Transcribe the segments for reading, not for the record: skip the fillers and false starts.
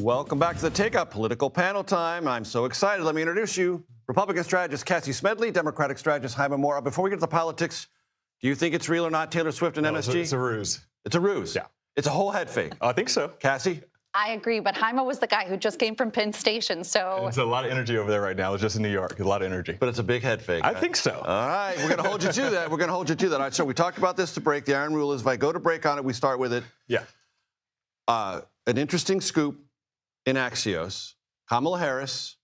Welcome back to the Takeout Political Panel Time. I'm so excited. Let me introduce you. Republican strategist Cassie Smedile, Democratic strategist Hyma. Before we get to the politics, do you think it's real or not, Taylor Swift and MSG? It's a ruse. It's a ruse? Yeah. It's a whole head fake? I think so. Cassie? I agree, but Hyma was the guy who just came from Penn Station, so... There's a lot of energy over there right now. It's just in New York. A lot of energy. But it's a big head fake. I think so. All right, we're going to hold you to that. We're going to hold you to that. All right, so we talked about this to break. The iron rule is if I go to break on it, we start with it. Yeah. An interesting scoop in Axios. Kamala Harris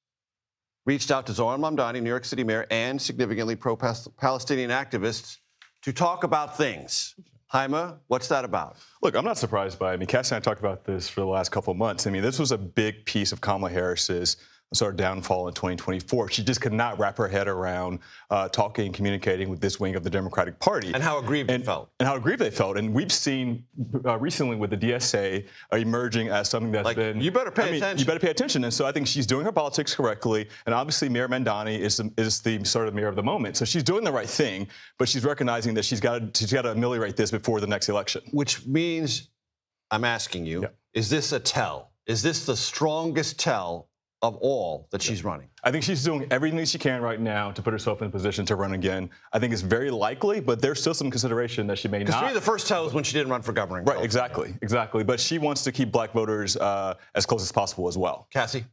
reached out to Zohran Mamdani, New York City mayor, and significantly pro-Palestinian activists to talk about things. Hyma, what's that about? Look, I'm not surprised by it. I mean, Cassie and I talked about this for the last couple of months. I mean, this was a big piece of Kamala Harris's sort of downfall in 2024. She just could not wrap her head around talking and communicating with this wing of the Democratic Party. And how aggrieved they felt. And how aggrieved they felt. And we've seen recently with the DSA emerging as something that's been... You better pay attention. You better pay attention. And so I think she's doing her politics correctly. And obviously Mayor Mamdani is the sort of mayor of the moment. So she's doing the right thing, but she's recognizing that she's got to ameliorate this before the next election. Which means, I'm asking you, is this a tell? Is this the strongest tell of all that she's running? I think she's doing everything she can right now to put herself in a position to run again. I think it's very likely, but there's still some consideration that she may not. Because to me, the first tell is when she didn't run for governor. Right, exactly. But she wants to keep black voters as close as possible as well. Cassie?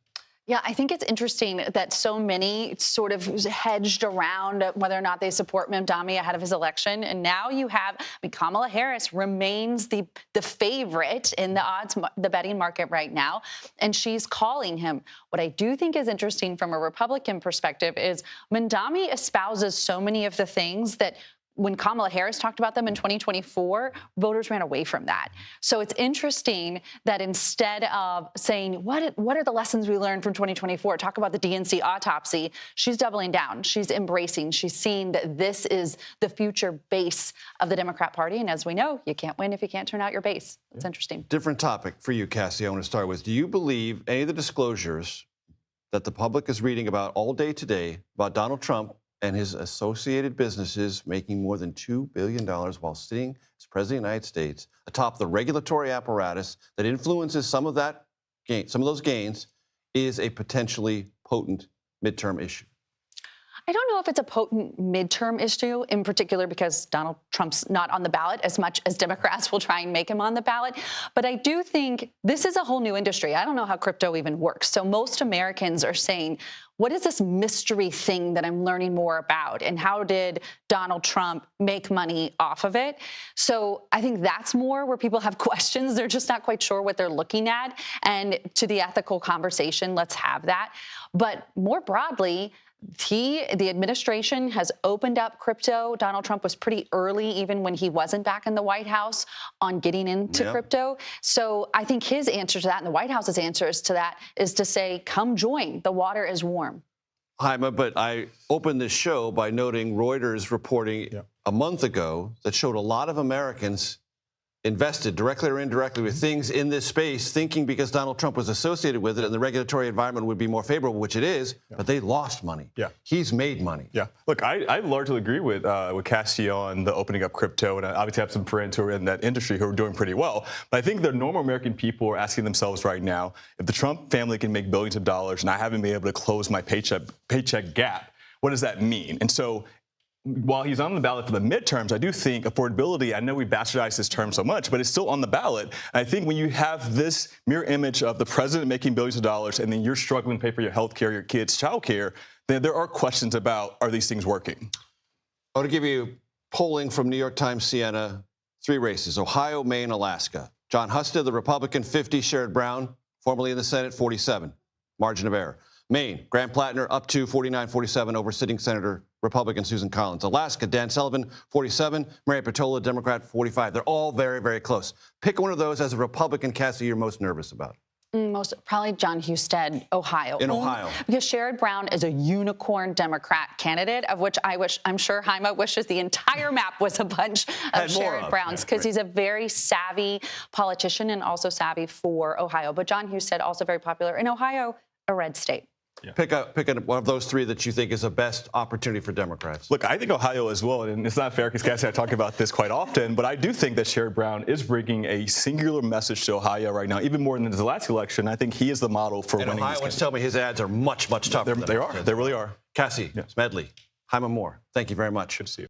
Yeah, I think it's interesting that so many sort of hedged around whether or not they support Mamdani ahead of his election. And now you have, Kamala Harris remains the favorite in the betting market right now. And she's calling him. What I do think is interesting from a Republican perspective is Mamdani espouses so many of the things that when Kamala Harris talked about them in 2024, voters ran away from that. So it's interesting that instead of saying, what are the lessons we learned from 2024, talk about the DNC autopsy, she's doubling down. She's embracing. She's seeing that this is the future base of the Democrat Party. And as we know, you can't win if you can't turn out your base. It's interesting. Different topic for you, Cassie, I want to start with. Do you believe any of the disclosures that the public is reading about all day today about Donald Trump and his associated businesses making more than $2 billion while sitting as president of the United States atop the regulatory apparatus that influences some of those gains, is a potentially potent midterm issue? I don't know if it's a potent midterm issue, in particular because Donald Trump's not on the ballot as much as Democrats will try and make him on the ballot. But I do think this is a whole new industry. I don't know how crypto even works. So most Americans are saying, what is this mystery thing that I'm learning more about? And how did Donald Trump make money off of it? So I think that's more where people have questions. They're just not quite sure what they're looking at. And to the ethical conversation, let's have that. But more broadly, the administration has opened up crypto. Donald Trump was pretty early, even when he wasn't back in the White House, on getting into crypto. So I think his answer to that and the White House's answers to that is to say, come join. The water is warm. Hyma, but I opened this show by noting Reuters reporting a month ago that showed a lot of Americans invested directly or indirectly with things in this space, thinking because Donald Trump was associated with it and the regulatory environment would be more favorable, which it is, but they lost money. Yeah. He's made money. Yeah. Look, I largely agree with Cassie on the opening up crypto, and I obviously have some friends who are in that industry who are doing pretty well. But I think the normal American people are asking themselves right now, if the Trump family can make billions of dollars and I haven't been able to close my paycheck gap, what does that mean? And so while he's on the ballot for the midterms, I do think affordability, I know we bastardize this term so much, but it's still on the ballot. And I think when you have this mirror image of the president making billions of dollars and then you're struggling to pay for your health care, your kids' child care, then there are questions about, are these things working? I want to give you polling from New York Times, Siena, 3 races: Ohio, Maine, Alaska. John Husted, the Republican, 50. Sherrod Brown, formerly in the Senate, 47. Margin of error. Maine, Graham Plattner up to 49-47 over sitting Senator Republican Susan Collins. Alaska, Dan Sullivan, 47. Maria Petola, Democrat, 45. They're all very, very close. Pick one of those as a Republican, Cassie, you're most nervous about. Probably John Husted, Ohio. In Ohio. Because Sherrod Brown is a unicorn Democrat candidate, of which I'm sure Hyma wishes the entire map was a bunch of Sherrod Browns, because he's a very savvy politician and also savvy for Ohio. But John Husted, also very popular in Ohio, a red state. Pick one of those three that you think is the best opportunity for Democrats. Look, I think Ohio as well, and it's not fair because Cassie and I talk about this quite often, but I do think that Sherrod Brown is bringing a singular message to Ohio right now, even more than the last election. I think he is the model for winning. Ohioans tell me his ads are much, much tougher. They are. They really are. Cassie, Smedile, Hyma Moore, thank you very much. Good to see you.